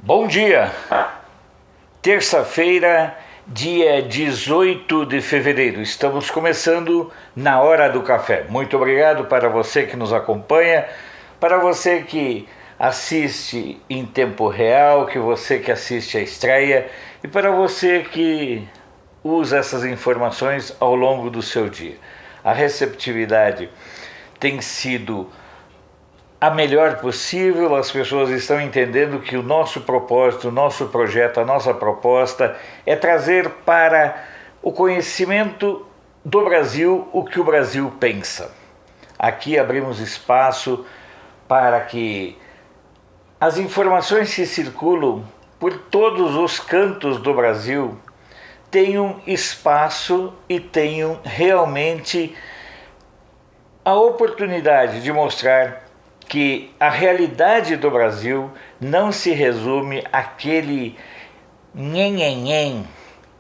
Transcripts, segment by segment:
Bom dia! Terça-feira, dia 18 de fevereiro. Estamos começando na Hora do Café. Muito obrigado para você que nos acompanha, para você que assiste em tempo real, que você que assiste a estreia e para você que usa essas informações ao longo do seu dia. A receptividade tem sido a melhor possível, as pessoas estão entendendo que o nosso propósito, o nosso projeto, a nossa proposta é trazer para o conhecimento do Brasil o que o Brasil pensa. Aqui abrimos espaço para que as informações que circulam por todos os cantos do Brasil tenham espaço e tenham realmente a oportunidade de mostrar que a realidade do Brasil não se resume àquele nhenhenhen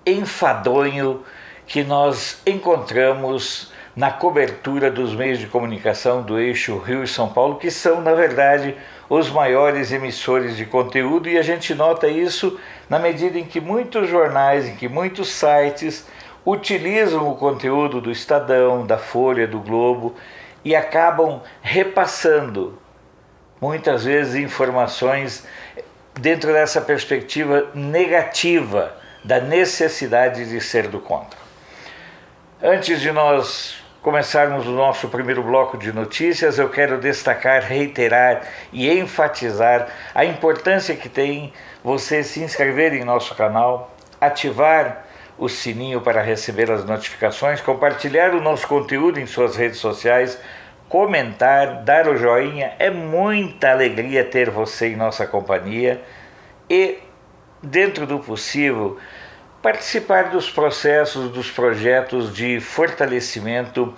enfadonho que nós encontramos na cobertura dos meios de comunicação do eixo Rio e São Paulo, que são, na verdade, os maiores emissores de conteúdo, e a gente nota isso na medida em que muitos jornais, em que muitos sites utilizam o conteúdo do Estadão, da Folha, do Globo, e acabam repassando, muitas vezes, informações dentro dessa perspectiva negativa da necessidade de ser do contra. Antes de nós começarmos o nosso primeiro bloco de notícias, eu quero destacar, reiterar e enfatizar a importância que tem você se inscrever em nosso canal, ativar o sininho para receber as notificações, compartilhar o nosso conteúdo em suas redes sociais, comentar, dar o joinha. É muita alegria ter você em nossa companhia e, dentro do possível, participar dos processos, dos projetos de fortalecimento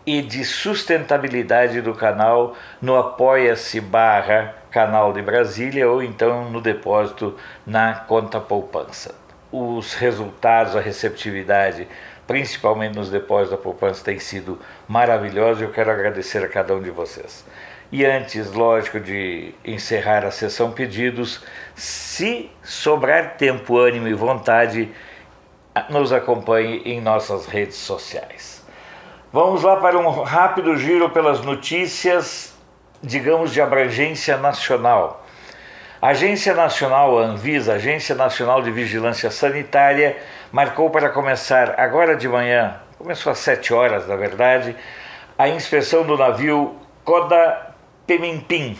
e de sustentabilidade do canal no apoia-se/canal de Brasília ou então no depósito na conta poupança. Os resultados, a receptividade, principalmente nos depósitos da poupança, tem sido maravilhosa e eu quero agradecer a cada um de vocês. E antes, lógico, de encerrar a sessão pedidos, se sobrar tempo, ânimo e vontade, nos acompanhe em nossas redes sociais. Vamos lá para um rápido giro pelas notícias, digamos, de abrangência nacional. A Agência Nacional, a Anvisa, Agência Nacional de Vigilância Sanitária, marcou para começar agora de manhã, começou às 7 horas, na verdade, a inspeção do navio Koda Pemimpin.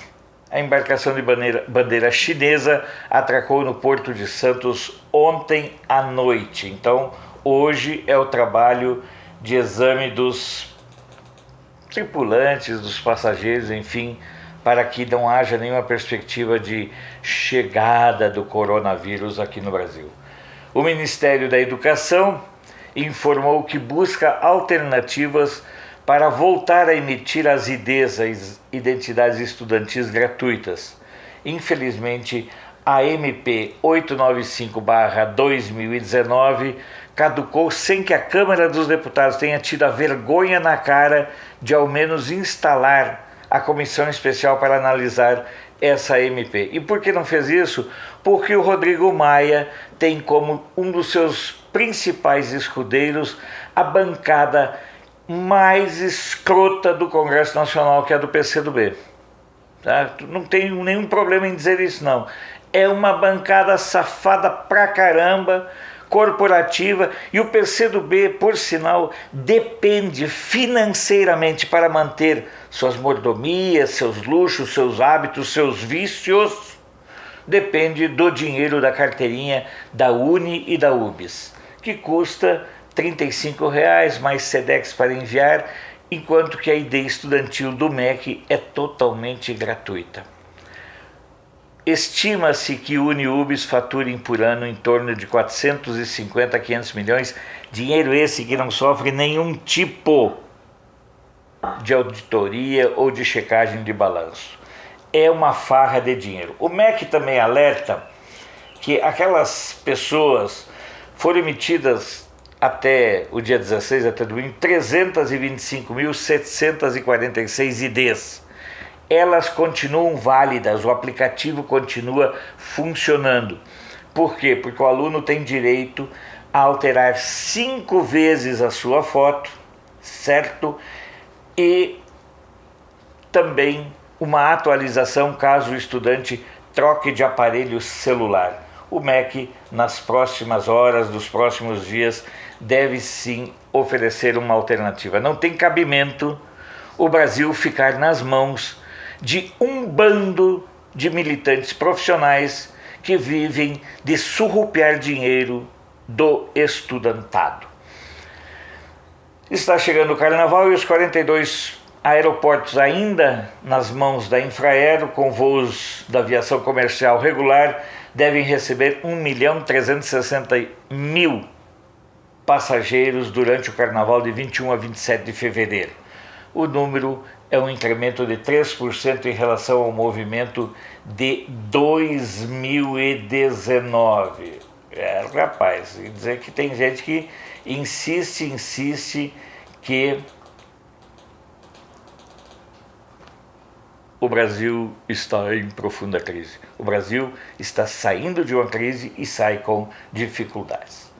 A embarcação de bandeira chinesa atracou no Porto de Santos ontem à noite. Então, hoje é o trabalho de exame dos tripulantes, dos passageiros, enfim, para que não haja nenhuma perspectiva de chegada do coronavírus aqui no Brasil. O Ministério da Educação informou que busca alternativas para voltar a emitir as IDs, as identidades estudantis gratuitas. Infelizmente, a MP 895/2019 caducou sem que a Câmara dos Deputados tenha tido a vergonha na cara de ao menos instalar a comissão especial para analisar essa MP. E por que não fez isso? Porque o Rodrigo Maia tem como um dos seus principais escudeiros a bancada mais escrota do Congresso Nacional, que é a do PCdoB. Tá? Não tenho nenhum problema em dizer isso, não. É uma bancada safada pra caramba, corporativa, e o PCdoB, por sinal, depende financeiramente para manter suas mordomias, seus luxos, seus hábitos, seus vícios, depende do dinheiro da carteirinha da Uni e da UBS, que custa R$ 35,00 mais SEDEX para enviar, enquanto que a ID estudantil do MEC é totalmente gratuita. Estima-se que Uni e UBS faturem por ano em torno de 450 a 500 milhões, dinheiro esse que não sofre nenhum tipo de auditoria ou de checagem de balanço. É uma farra de dinheiro. O MEC também alerta que aquelas pessoas foram emitidas até o dia 16, até domingo, 325.746 IDs. elas continuam válidas, o aplicativo continua funcionando. Por quê? Porque o aluno tem direito a alterar 5 vezes a sua foto, certo? E também uma atualização caso o estudante troque de aparelho celular. O MEC, nas próximas horas, dos próximos dias, deve sim oferecer uma alternativa. Não tem cabimento o Brasil ficar nas mãos de um bando de militantes profissionais que vivem de surrupiar dinheiro do estudantado. Está chegando o carnaval e os 42 aeroportos ainda nas mãos da Infraero, com voos da aviação comercial regular, devem receber 1.360.000 passageiros durante o carnaval de 21 a 27 de fevereiro. O número é um incremento de 3% em relação ao movimento de 2019. Rapaz, quer dizer que tem gente que insiste que o Brasil está em profunda crise. O Brasil está saindo de uma crise e sai com dificuldades.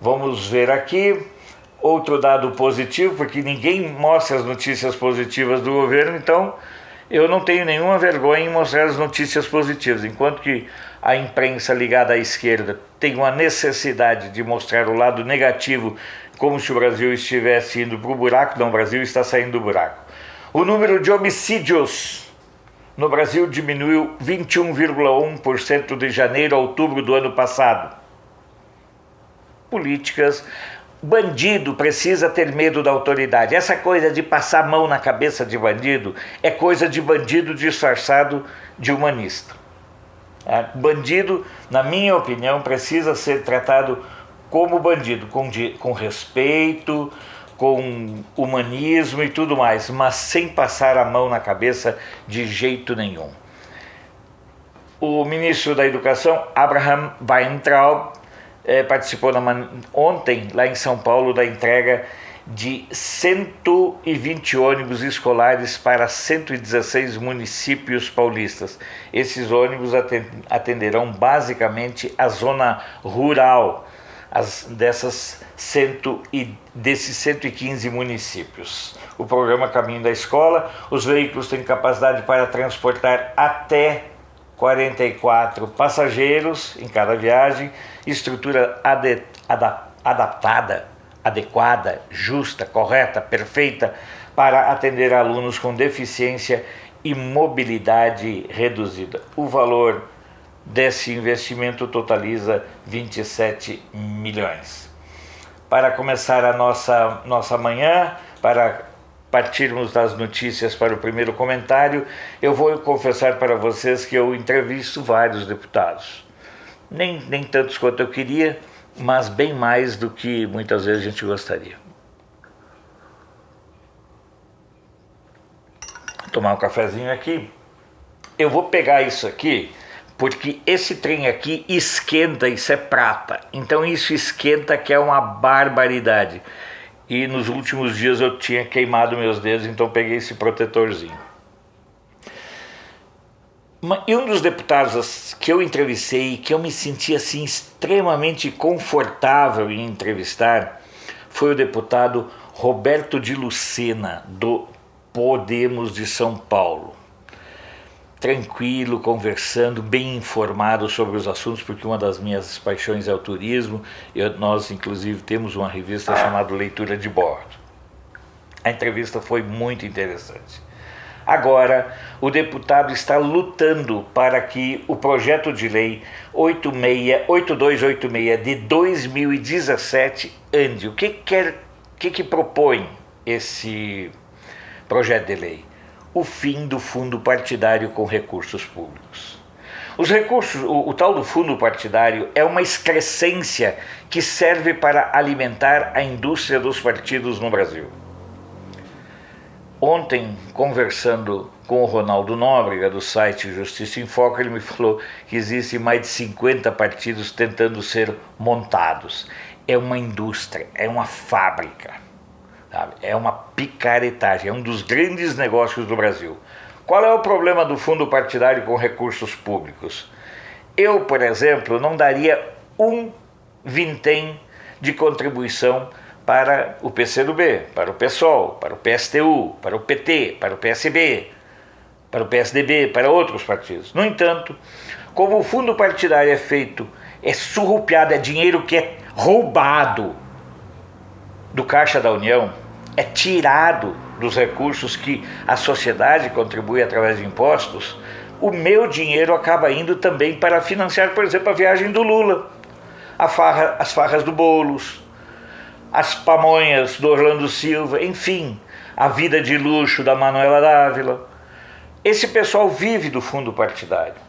Vamos ver aqui outro dado positivo, porque ninguém mostra as notícias positivas do governo, então eu não tenho nenhuma vergonha em mostrar as notícias positivas. Enquanto que a imprensa ligada à esquerda tem uma necessidade de mostrar o lado negativo, como se o Brasil estivesse indo para o buraco, não, o Brasil está saindo do buraco. O número de homicídios no Brasil diminuiu 21,1% de janeiro a outubro do ano passado. Políticas. Bandido precisa ter medo da autoridade. Essa coisa de passar a mão na cabeça de bandido é coisa de bandido disfarçado de humanista. Bandido, na minha opinião, precisa ser tratado como bandido, com respeito, com humanismo e tudo mais, mas sem passar a mão na cabeça de jeito nenhum. O ministro da Educação, Abraham Weintraub, participou ontem, lá em São Paulo, da entrega de 120 ônibus escolares para 116 municípios paulistas. Esses ônibus atenderão basicamente a zona rural desses 115 municípios. O programa Caminho da Escola, os veículos têm capacidade para transportar até 44 passageiros em cada viagem, estrutura adaptada, adequada, justa, correta, perfeita para atender alunos com deficiência e mobilidade reduzida. O valor desse investimento totaliza 27 milhões. Para começar a nossa manhã, para partirmos das notícias para o primeiro comentário, eu vou confessar para vocês que eu entrevisto vários deputados. Nem tantos quanto eu queria, mas bem mais do que muitas vezes a gente gostaria. Vou tomar um cafezinho aqui. Eu vou pegar isso aqui, porque esse trem aqui esquenta, isso é prata. Então isso esquenta que é uma barbaridade. E nos últimos dias eu tinha queimado meus dedos, então peguei esse protetorzinho. E um dos deputados que eu entrevistei, que eu me senti assim extremamente confortável em entrevistar, foi o deputado Roberto de Lucena, do Podemos de São Paulo. Tranquilo, conversando, bem informado sobre os assuntos, porque uma das minhas paixões é o turismo. Nós, inclusive, temos uma revista chamada Leitura de Bordo. A entrevista foi muito interessante. Agora, o deputado está lutando para que o projeto de lei 8286 de 2017 ande. O que propõe esse projeto de lei? O fim do fundo partidário com recursos públicos. Os recursos, o tal do fundo partidário é uma excrescência que serve para alimentar a indústria dos partidos no Brasil. Ontem, conversando com o Ronaldo Nóbrega, do site Justiça em Foco, ele me falou que existem mais de 50 partidos tentando ser montados. É uma indústria, é uma fábrica, sabe? É uma picaretagem, é um dos grandes negócios do Brasil. Qual é o problema do fundo partidário com recursos públicos? Eu, por exemplo, não daria um vintém de contribuição para o PCdoB, para o PSOL, para o PSTU, para o PT, para o PSB, para o PSDB, para outros partidos. No entanto, como o fundo partidário é feito, é surrupiado, é dinheiro que é roubado do Caixa da União, é tirado dos recursos que a sociedade contribui através de impostos, o meu dinheiro acaba indo também para financiar, por exemplo, a viagem do Lula, as farras do Boulos, as pamonhas do Orlando Silva, enfim, a vida de luxo da Manuela Dávila. Esse pessoal vive do fundo partidário.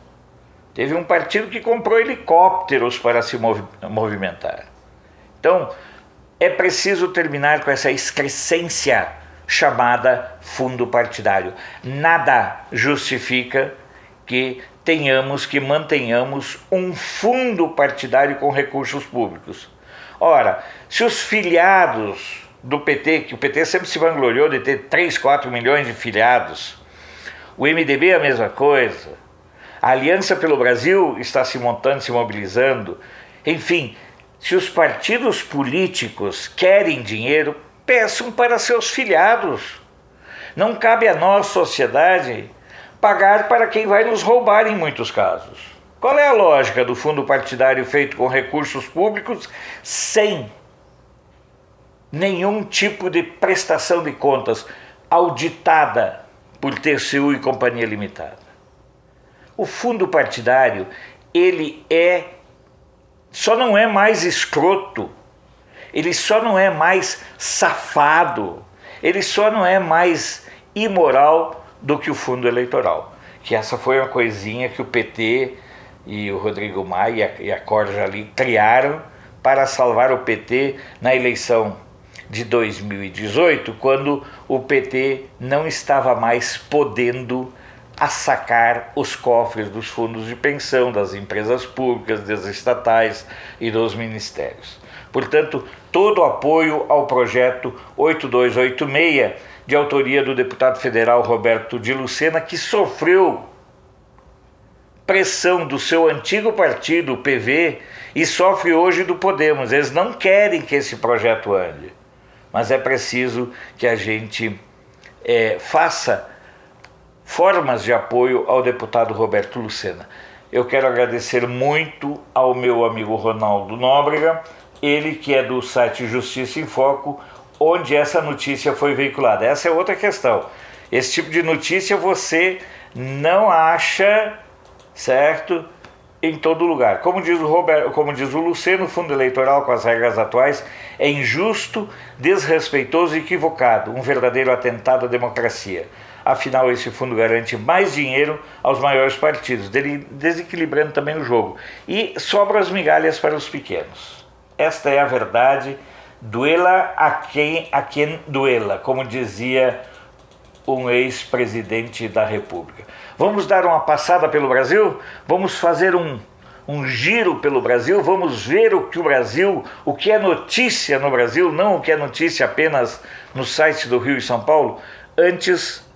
Teve um partido que comprou helicópteros para se movimentar. Então, é preciso terminar com essa excrescência chamada fundo partidário. Nada justifica que mantenhamos um fundo partidário com recursos públicos. Ora, se os filiados do PT, que o PT sempre se vangloriou de ter 3, 4 milhões de filiados, o MDB é a mesma coisa, a Aliança pelo Brasil está se montando, se mobilizando, enfim, se os partidos políticos querem dinheiro, peçam para seus filiados. Não cabe a nós, sociedade, pagar para quem vai nos roubar em muitos casos. Qual é a lógica do fundo partidário feito com recursos públicos sem nenhum tipo de prestação de contas auditada por TCU e Companhia Limitada? O fundo partidário, ele só não é mais escroto, ele só não é mais safado, ele só não é mais imoral do que o fundo eleitoral. Que essa foi uma coisinha que o PT e o Rodrigo Maia e a Corja ali criaram para salvar o PT na eleição de 2018, quando o PT não estava mais podendo sacar os cofres dos fundos de pensão, das empresas públicas, das estatais e dos ministérios. Portanto, todo o apoio ao projeto 8286, de autoria do deputado federal Roberto de Lucena, que sofreu pressão do seu antigo partido, o PV, e sofre hoje do Podemos. Eles não querem que esse projeto ande, mas é preciso que a gente faça formas de apoio ao deputado Roberto Lucena. Eu quero agradecer muito ao meu amigo Ronaldo Nóbrega, ele que é do site Justiça em Foco, onde essa notícia foi veiculada. Essa é outra questão. Esse tipo de notícia você não acha, certo, em todo lugar. Como diz o Luceno, o fundo eleitoral com as regras atuais é injusto, desrespeitoso e equivocado, um verdadeiro atentado à democracia. Afinal, esse fundo garante mais dinheiro aos maiores partidos, desequilibrando também o jogo. E sobra as migalhas para os pequenos. Esta é a verdade, duela a quem duela, como dizia um ex-presidente da República. Vamos dar uma passada pelo Brasil? Vamos fazer um giro pelo Brasil? Vamos ver o que é notícia no Brasil, não o que é notícia apenas no site do Rio e São Paulo? Antes,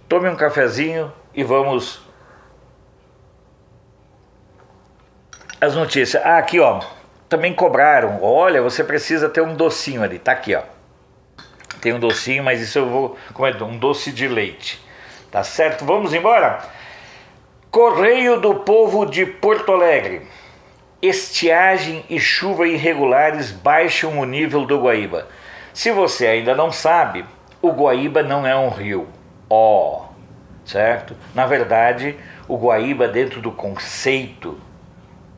tome um cafezinho e vamos às notícias. Aqui ó, também cobraram, olha, você precisa ter um docinho ali, tá aqui ó. Tem um docinho, mas isso eu vou comer, um doce de leite, tá certo? Vamos embora? Correio do Povo de Porto Alegre. Estiagem e chuva irregulares baixam o nível do Guaíba. Se você ainda não sabe, o Guaíba não é um rio, certo? Na verdade, o Guaíba, dentro do conceito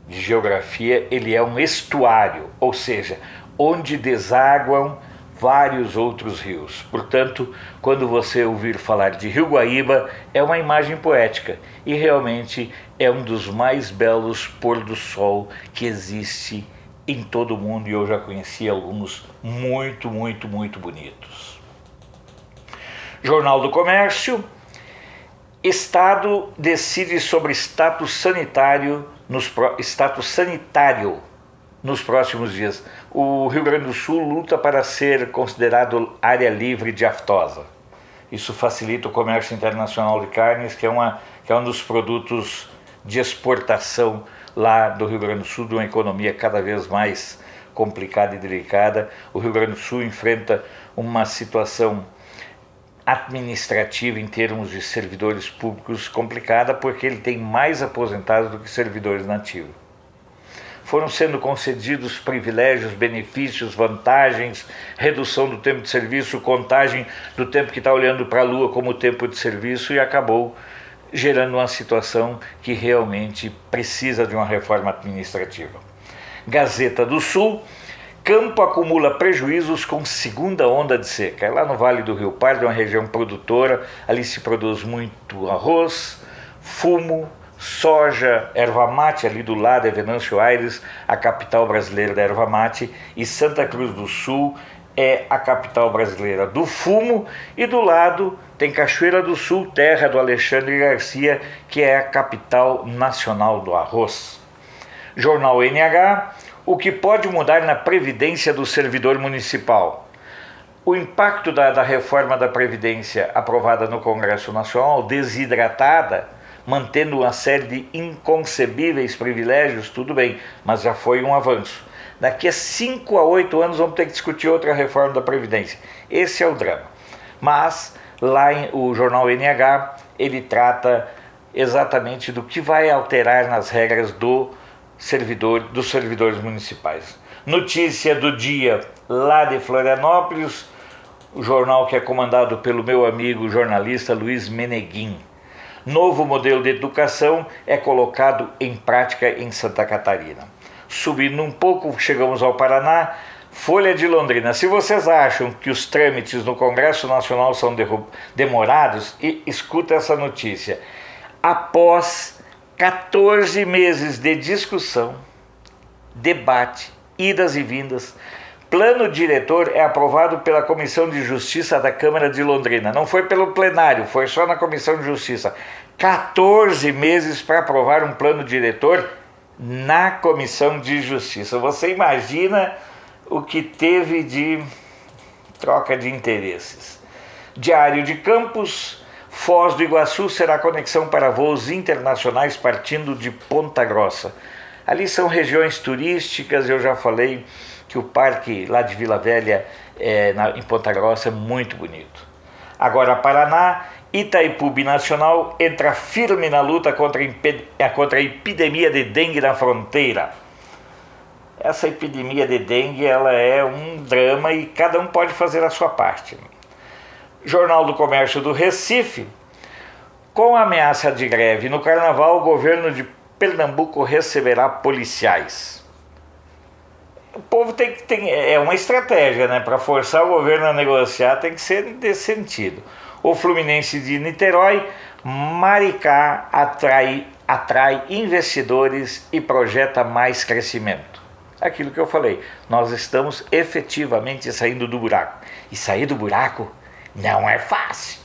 de geografia, ele é um estuário, ou seja, onde desaguam vários outros rios. Portanto, quando você ouvir falar de Rio Guaíba, é uma imagem poética e realmente é um dos mais belos pôr do sol que existe em todo o mundo, e eu já conheci alguns muito, muito, muito bonitos. Jornal do Comércio. Estado decide sobre status sanitário nos próximos dias. O Rio Grande do Sul luta para ser considerado área livre de aftosa. Isso facilita o comércio internacional de carnes, que é um dos produtos de exportação lá do Rio Grande do Sul, de uma economia cada vez mais complicada e delicada. O Rio Grande do Sul enfrenta uma situação administrativa em termos de servidores públicos complicada, porque ele tem mais aposentados do que servidores nativos. Foram sendo concedidos privilégios, benefícios, vantagens, redução do tempo de serviço, contagem do tempo que está olhando para a Lua como tempo de serviço, e acabou gerando uma situação que realmente precisa de uma reforma administrativa. Gazeta do Sul: Campo acumula prejuízos com segunda onda de seca. É lá no Vale do Rio Pardo, uma região produtora. Ali se produz muito arroz, fumo, soja, erva mate. Ali do lado é Venâncio Aires, a capital brasileira da erva mate, e Santa Cruz do Sul é a capital brasileira do fumo, e do lado tem Cachoeira do Sul, terra do Alexandre Garcia, que é a capital nacional do arroz. Jornal NH: o que pode mudar na Previdência do servidor municipal. O impacto da reforma da Previdência aprovada no Congresso Nacional, desidratada, mantendo uma série de inconcebíveis privilégios, tudo bem, mas já foi um avanço. Daqui a 5 a 8 anos vamos ter que discutir outra reforma da Previdência. Esse é o drama. Mas lá o jornal NH, ele trata exatamente do que vai alterar nas regras dos servidores municipais. Notícia do dia lá de Florianópolis, o jornal que é comandado pelo meu amigo jornalista Luiz Meneguin. Novo modelo de educação é colocado em prática em Santa Catarina. Subindo um pouco, chegamos ao Paraná. Folha de Londrina: se vocês acham que os trâmites no Congresso Nacional são demorados, escuta essa notícia. Após 14 meses de discussão, debate, idas e vindas, plano diretor é aprovado pela Comissão de Justiça da Câmara de Londrina. Não foi pelo plenário, foi só na Comissão de Justiça. 14 meses para aprovar um plano diretor na Comissão de Justiça. Você imagina o que teve de troca de interesses. Diário de Campos: Foz do Iguaçu será conexão para voos internacionais partindo de Ponta Grossa. Ali são regiões turísticas. Eu já falei que o parque lá de Vila Velha, em Ponta Grossa, é muito bonito. Agora Paraná: Itaipu Binacional entra firme na luta contra a epidemia de dengue na fronteira. Essa epidemia de dengue, ela é um drama e cada um pode fazer a sua parte. Jornal do Comércio do Recife: com a ameaça de greve no Carnaval, o governo de Pernambuco receberá policiais. O povo é uma estratégia, né? Para forçar o governo a negociar, tem que ser desse sentido. O Fluminense de Niterói: Maricá atrai investidores e projeta mais crescimento. Aquilo que eu falei, nós estamos efetivamente saindo do buraco. E sair do buraco não é fácil.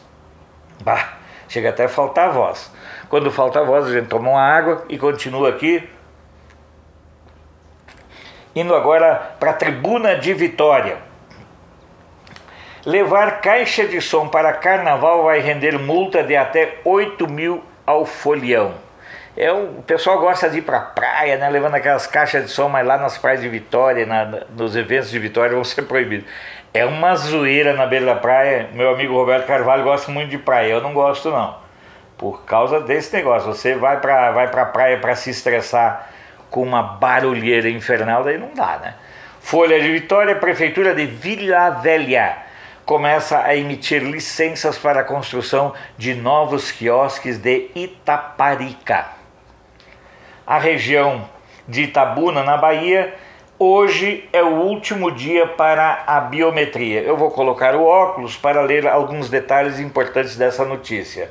Bah, chega até a faltar a voz. Quando falta a voz, a gente toma uma água e continua aqui. Indo agora para a Tribuna de Vitória. Levar caixa de som para carnaval vai render multa de até 8 mil ao folião. O pessoal gosta de ir para a praia, né, levando aquelas caixas de som, mas lá nas praias de Vitória, nos eventos de Vitória, vão ser proibidos. É uma zoeira na beira da praia. Meu amigo Roberto Carvalho gosta muito de praia, eu não gosto não. Por causa desse negócio, você vai para a praia para se estressar com uma barulheira infernal, daí não dá, né? Folha de Vitória: Prefeitura de Vila Velha começa a emitir licenças para a construção de novos quiosques de Itaparica. A região de Itabuna, na Bahia: hoje é o último dia para a biometria. Eu vou colocar o óculos para ler alguns detalhes importantes dessa notícia.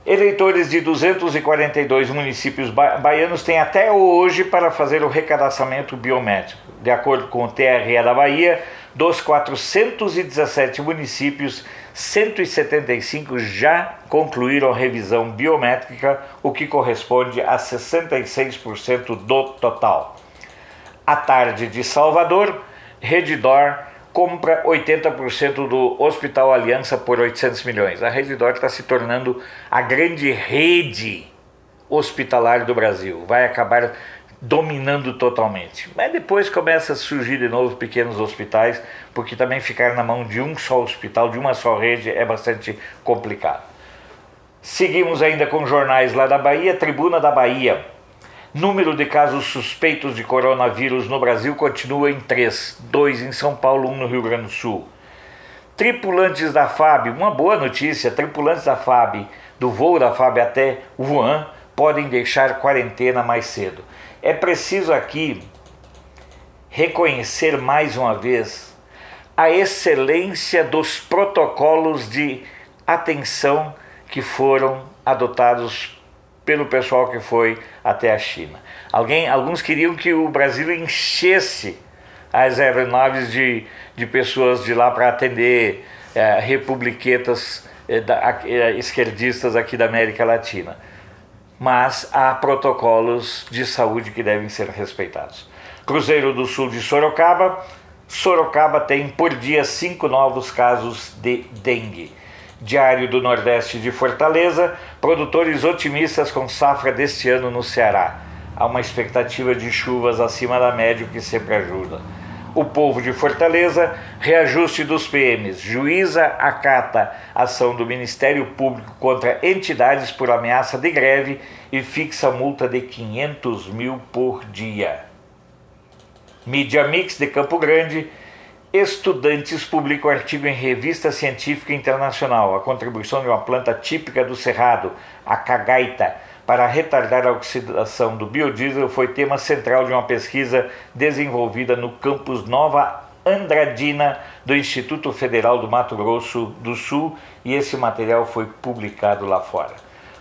Eleitores de 242 municípios baianos têm até hoje para fazer o recadastramento biométrico. De acordo com o TRE da Bahia, dos 417 municípios, 175 já concluíram a revisão biométrica, o que corresponde a 66% do total. À tarde de Salvador, Redditor compra 80% do Hospital Aliança por 800 milhões. A Rede D'Or está se tornando a grande rede hospitalar do Brasil. Vai acabar dominando totalmente. Mas depois começa a surgir de novo pequenos hospitais, porque também ficar na mão de um só hospital, de uma só rede, é bastante complicado. Seguimos ainda com jornais lá da Bahia. Tribuna da Bahia. Número de casos suspeitos de coronavírus no Brasil continua em 3, 2 em São Paulo, 1 no Rio Grande do Sul. Tripulantes da FAB, uma boa notícia, tripulantes da FAB, do voo da FAB até Wuhan, podem deixar quarentena mais cedo. É preciso aqui reconhecer mais uma vez a excelência dos protocolos de atenção que foram adotados pelo pessoal que foi até a China. Alguns queriam que o Brasil enchesse as aeronaves de pessoas de lá para atender republiquetas esquerdistas aqui da América Latina. Mas há protocolos de saúde que devem ser respeitados. Cruzeiro do Sul de Sorocaba. Sorocaba tem por dia 5 novos casos de dengue. Diário do Nordeste de Fortaleza, produtores otimistas com safra deste ano no Ceará. Há uma expectativa de chuvas acima da média, o que sempre ajuda. O Povo de Fortaleza, reajuste dos PMs. Juíza acata ação do Ministério Público contra entidades por ameaça de greve e fixa multa de 500 mil por dia. Mídia Mix de Campo Grande. Estudantes publicam artigo em revista científica internacional. A contribuição de uma planta típica do Cerrado, a cagaita, para retardar a oxidação do biodiesel foi tema central de uma pesquisa desenvolvida no campus Nova Andradina do Instituto Federal do Mato Grosso do Sul, e esse material foi publicado lá fora.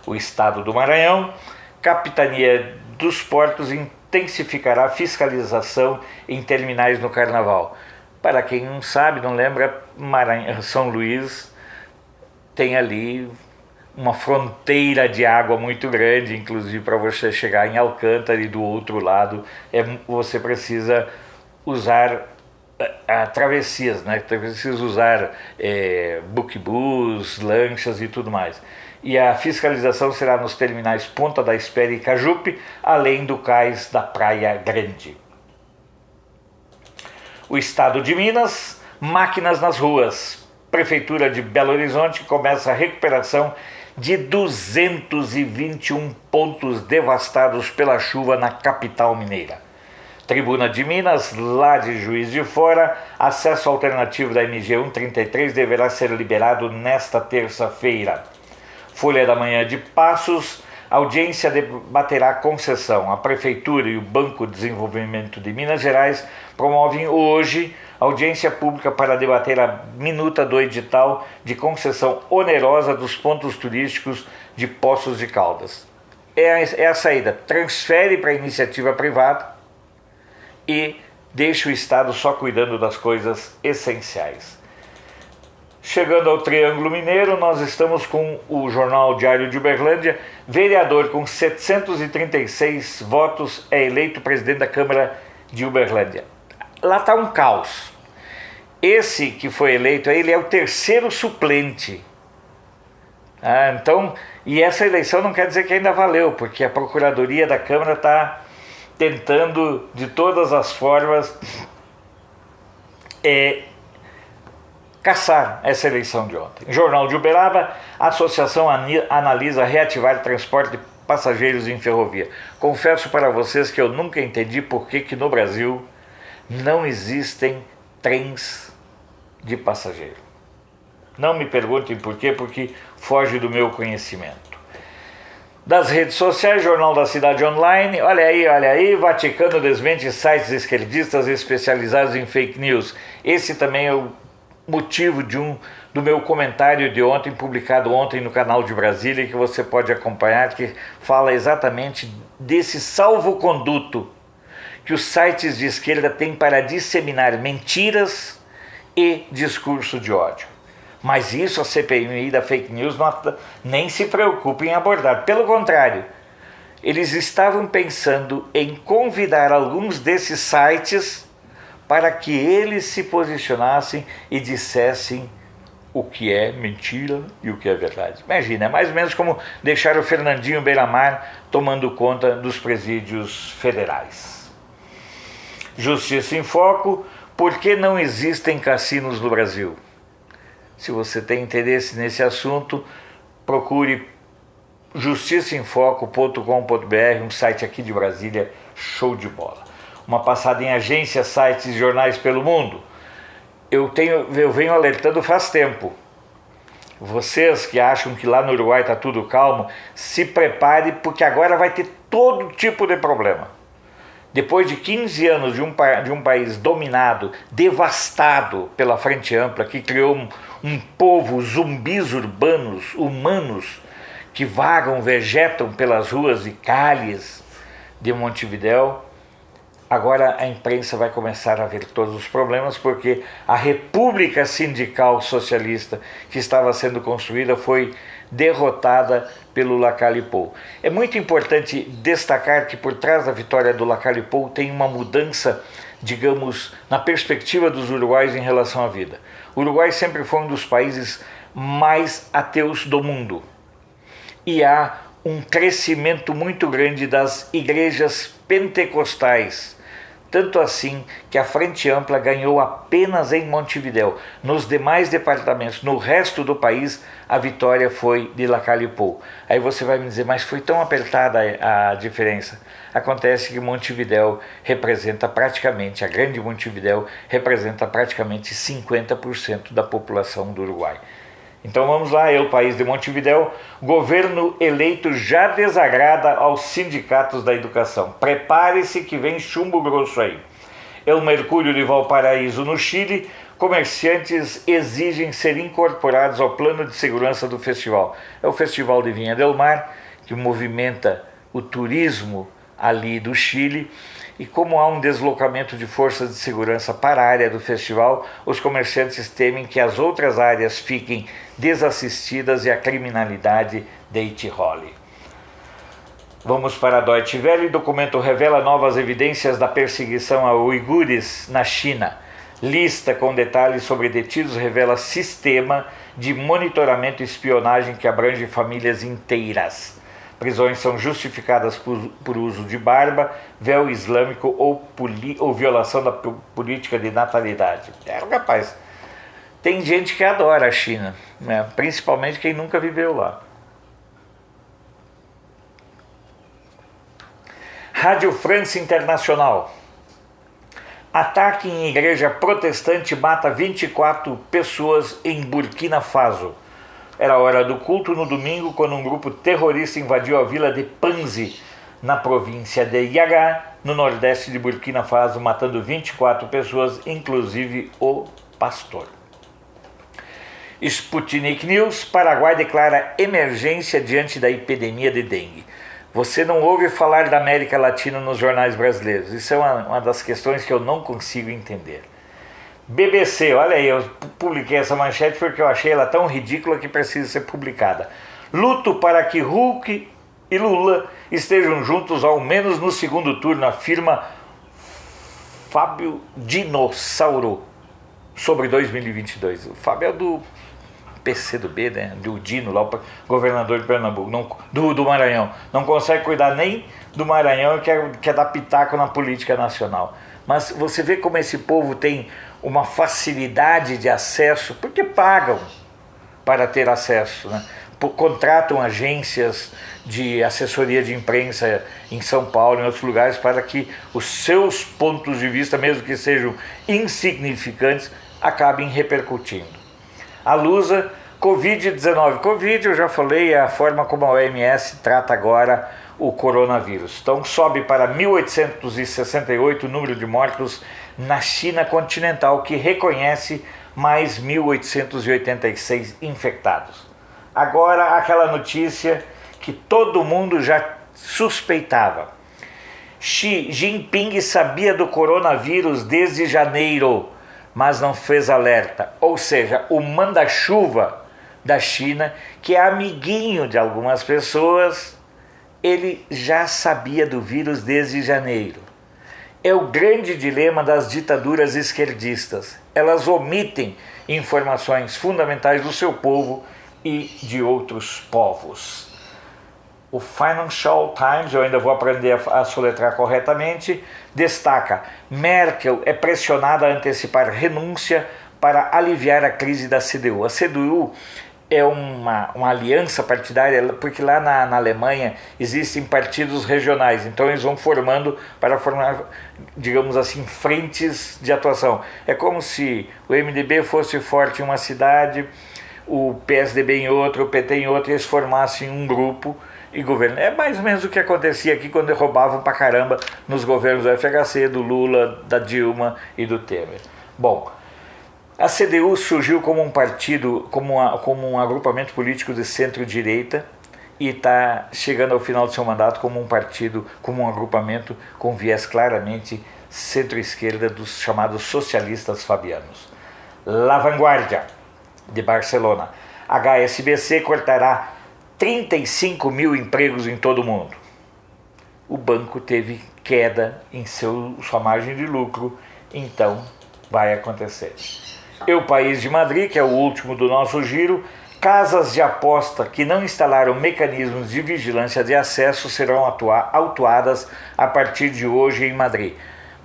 O estado do Maranhão, Capitania dos Portos intensificará a fiscalização em terminais no Carnaval. Para quem não sabe, não lembra, São Luís tem ali uma fronteira de água muito grande, inclusive para você chegar em Alcântara e do outro lado você precisa usar travessias, né? Você precisa usar buquebus, lanchas e tudo mais. E a fiscalização será nos terminais Ponta da Espera e Cajupe, além do cais da Praia Grande. O estado de Minas, máquinas nas ruas. Prefeitura de Belo Horizonte começa a recuperação de 221 pontos devastados pela chuva na capital mineira. Tribuna de Minas, lá de Juiz de Fora, acesso alternativo da MG 133 deverá ser liberado nesta terça-feira. Folha da Manhã de Passos, audiência debaterá concessão. A Prefeitura e o Banco de Desenvolvimento de Minas Gerais promovem hoje audiência pública para debater a minuta do edital de concessão onerosa dos pontos turísticos de Poços de Caldas. É a saída, transfere para a iniciativa privada e deixa o Estado só cuidando das coisas essenciais. Chegando ao Triângulo Mineiro, nós estamos com o Jornal Diário de Uberlândia. Vereador com 736 votos é eleito presidente da Câmara de Uberlândia. Lá está um caos. Esse que foi eleito, ele é o terceiro suplente. E essa eleição não quer dizer que ainda valeu, porque a Procuradoria da Câmara está tentando de todas as formas caçar essa eleição de ontem. Jornal de Uberaba, a associação analisa reativar transporte de passageiros em ferrovia. Confesso para vocês que eu nunca entendi por que no Brasil não existem trens de passageiro. Não me perguntem por quê, porque foge do meu conhecimento. Das redes sociais, Jornal da Cidade Online, olha aí, Vaticano desmente sites esquerdistas especializados em fake news. Esse também é o motivo do meu comentário de ontem, publicado ontem no canal de Brasília, que você pode acompanhar, que fala exatamente desse salvo-conduto que os sites de esquerda têm para disseminar mentiras e discurso de ódio. Mas isso a CPMI da fake news nem se preocupa em abordar. Pelo contrário, eles estavam pensando em convidar alguns desses sites para que eles se posicionassem e dissessem o que é mentira e o que é verdade. Imagina, é mais ou menos como deixar o Fernandinho Beiramar tomando conta dos presídios federais. Justiça em Foco, por que não existem cassinos no Brasil? Se você tem interesse nesse assunto, procure justiçaemfoco.com.br, um site aqui de Brasília, show de bola. Uma passada em agências, sites e jornais pelo mundo. Eu venho alertando faz tempo. Vocês que acham que lá no Uruguai está tudo calmo, se prepare, porque agora vai ter todo tipo de problema. Depois de 15 anos de um país dominado, devastado pela Frente Ampla, que criou um povo, zumbis urbanos, humanos, que vagam, vegetam pelas ruas e calhes de Montevidéu, agora a imprensa vai começar a ver todos os problemas, porque a República Sindical Socialista que estava sendo construída foi derrotada pelo Lacalle Pou. É muito importante destacar que por trás da vitória do Lacalle Pou tem uma mudança, digamos, na perspectiva dos uruguaios em relação à vida. O Uruguai sempre foi um dos países mais ateus do mundo. E há um crescimento muito grande das igrejas pentecostais. Tanto assim que a Frente Ampla ganhou apenas em Montevidéu. Nos demais departamentos, no resto do país, a vitória foi de Lacalle Pou. Aí você vai me dizer, mas foi tão apertada a diferença. Acontece que Montevidéu representa praticamente, a grande Montevidéu representa praticamente 50% da população do Uruguai. Então vamos lá, o país de Montevidéu, governo eleito já desagrada aos sindicatos da educação. Prepare-se que vem chumbo grosso aí. El Mercúrio de Valparaíso, no Chile, comerciantes exigem ser incorporados ao plano de segurança do festival. É o Festival de Vinha del Mar, que movimenta o turismo ali do Chile, e como há um deslocamento de forças de segurança para a área do festival, os comerciantes temem que as outras áreas fiquem desassistidas e a criminalidade deite role. Vamos para a Deutsche Welle. Documento revela novas evidências da perseguição a uigures na China. Lista com detalhes sobre detidos revela sistema de monitoramento e espionagem que abrange famílias inteiras. Prisões são justificadas por uso de barba, véu islâmico ou violação da política de natalidade. Rapaz, tem gente que adora a China, né? Principalmente quem nunca viveu lá. Rádio France Internacional. Ataque em igreja protestante mata 24 pessoas em Burkina Faso. Era a hora do culto no domingo quando um grupo terrorista invadiu a vila de Panzi, na província de Yaga, no nordeste de Burkina Faso, matando 24 pessoas, inclusive o pastor. Sputnik News, Paraguai declara emergência diante da epidemia de dengue. Você não ouve falar da América Latina nos jornais brasileiros. Isso é uma das questões que eu não consigo entender. BBC, olha aí, eu publiquei essa manchete porque eu achei ela tão ridícula que precisa ser publicada. Luto para que Hulk e Lula estejam juntos ao menos no segundo turno, afirma Fábio Dinossauro sobre 2022. O Fábio é do PCdoB, né? Do Dino, lá, o governador de Pernambuco, do Maranhão. Não consegue cuidar nem do Maranhão e quer dar pitaco na política nacional. Mas você vê como esse povo tem uma facilidade de acesso, porque pagam para ter acesso, né? Contratam agências de assessoria de imprensa em São Paulo e em outros lugares para que os seus pontos de vista, mesmo que sejam insignificantes, acabem repercutindo. A Lusa, Covid-19. Covid, eu já falei, é a forma como a OMS trata agora o coronavírus. Então sobe para 1.868 o número de mortos na China continental, que reconhece mais 1.886 infectados. Agora aquela notícia que todo mundo já suspeitava. Xi Jinping sabia do coronavírus desde janeiro, mas não fez alerta. Ou seja, o manda-chuva da China, que é amiguinho de algumas pessoas, ele já sabia do vírus desde janeiro. é o grande dilema das ditaduras esquerdistas. Elas omitem informações fundamentais do seu povo e de outros povos. O Financial Times, eu ainda vou aprender a soletrar corretamente, destaca: Merkel é pressionada a antecipar renúncia para aliviar a crise da CDU. A CDU é uma aliança partidária, porque lá na Alemanha existem partidos regionais, então eles vão formando para formar, digamos assim, frentes de atuação. É como se o MDB fosse forte em uma cidade, o PSDB em outra, o PT em outra, e eles formassem um grupo e governo. É mais ou menos o que acontecia aqui quando roubavam pra caramba nos governos do FHC, do Lula, da Dilma e do Temer. Bom, a CDU surgiu como um partido, como um agrupamento político de centro-direita e está chegando ao final do seu mandato como um partido, como um agrupamento com viés claramente centro-esquerda dos chamados socialistas fabianos. La Vanguardia, de Barcelona. HSBC cortará 35 mil empregos em todo o mundo. O banco teve queda em sua margem de lucro, então vai acontecer. O País de Madrid, que é o último do nosso giro, casas de aposta que não instalaram mecanismos de vigilância de acesso serão autuadas a partir de hoje em Madrid,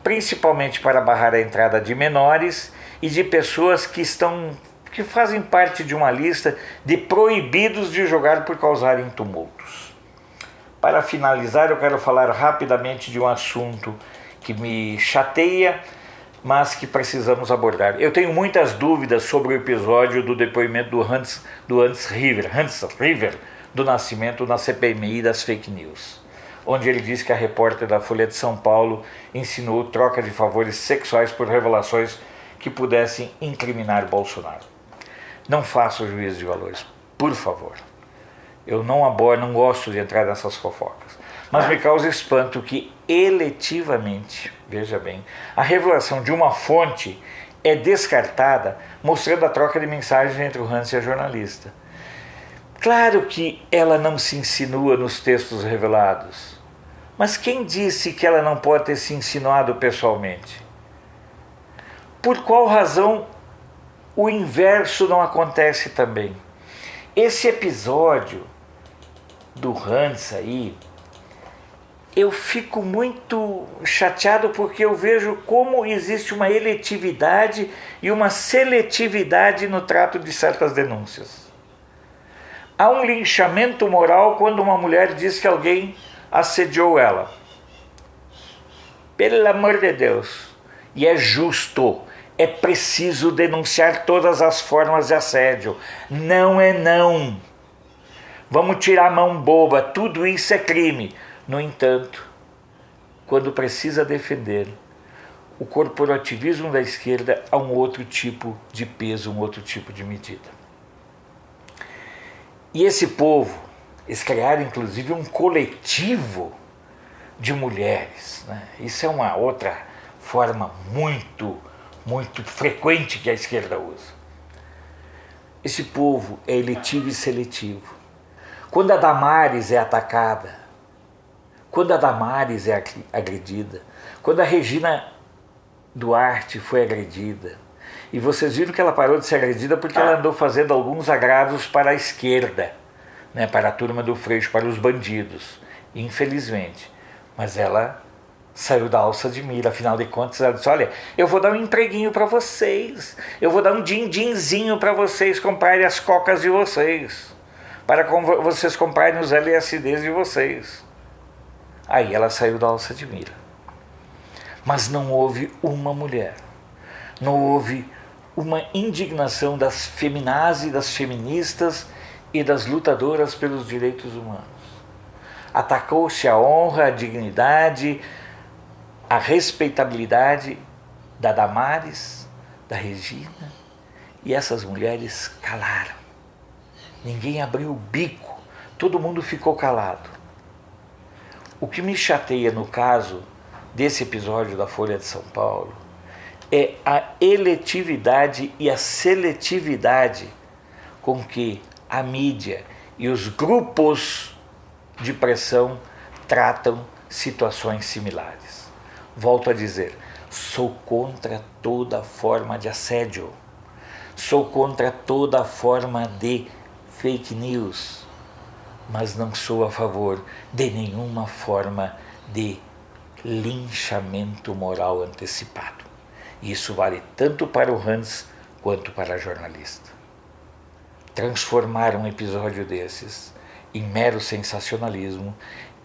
principalmente para barrar a entrada de menores e de pessoas que fazem parte de uma lista de proibidos de jogar por causarem tumultos. Para finalizar, eu quero falar rapidamente de um assunto que me chateia, mas que precisamos abordar. Eu tenho muitas dúvidas sobre o episódio do depoimento do Hans River, do Nascimento na CPMI das fake news, onde ele disse que a repórter da Folha de São Paulo insinuou troca de favores sexuais por revelações que pudessem incriminar Bolsonaro. Não faça o juízo de valores, por favor. Eu não gosto de entrar nessas fofocas. Mas me causa espanto que eletivamente, veja bem, a revelação de uma fonte é descartada, mostrando a troca de mensagens entre o Hans e a jornalista. Claro que ela não se insinua nos textos revelados, mas quem disse que ela não pode ter se insinuado pessoalmente? Por qual razão o inverso não acontece também? Esse episódio do Hans aí, eu fico muito chateado porque eu vejo como existe uma eletividade e uma seletividade no trato de certas denúncias. Há um linchamento moral quando uma mulher diz que alguém assediou ela. Pelo amor de Deus. E é justo. É preciso denunciar todas as formas de assédio. Não é não. Vamos tirar a mão boba. Tudo isso é crime. No entanto, quando precisa defender o corporativismo da esquerda, há um outro tipo de peso, um outro tipo de medida. E esse povo, eles criaram inclusive um coletivo de mulheres, né? Isso é uma outra forma muito frequente que a esquerda usa. Esse povo é eletivo e seletivo. Quando a Damares é atacada, quando a Damares é agredida, quando a Regina Duarte foi agredida, e vocês viram que ela parou de ser agredida porque ela andou fazendo alguns agrados para a esquerda, né, para a turma do Freixo, para os bandidos, infelizmente. Mas ela saiu da alça de mira, afinal de contas ela disse: olha, eu vou dar um empreguinho para vocês, eu vou dar um din-dinzinho para vocês comprarem as cocas de vocês, para vocês comprarem os LSDs de vocês. Aí ela saiu da alça de mira. Mas não houve uma mulher, não houve uma indignação das feminazes, das feministas e das lutadoras pelos direitos humanos. Atacou-se a honra, a dignidade, a respeitabilidade da Damares, da Regina, e essas mulheres calaram. Ninguém abriu o bico, todo mundo ficou calado. O que me chateia no caso desse episódio da Folha de São Paulo é a eletividade e a seletividade com que a mídia e os grupos de pressão tratam situações similares. Volto a dizer, sou contra toda forma de assédio. Sou contra toda forma de fake news, mas não sou a favor de nenhuma forma de linchamento moral antecipado. Isso vale tanto para o Hans quanto para a jornalista. Transformar um episódio desses em mero sensacionalismo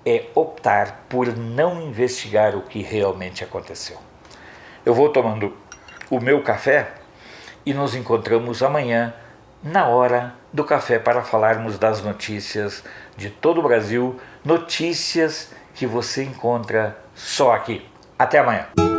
é optar por não investigar o que realmente aconteceu. Eu vou tomando o meu café e nos encontramos amanhã na hora do café para falarmos das notícias de todo o Brasil, notícias que você encontra só aqui. Até amanhã!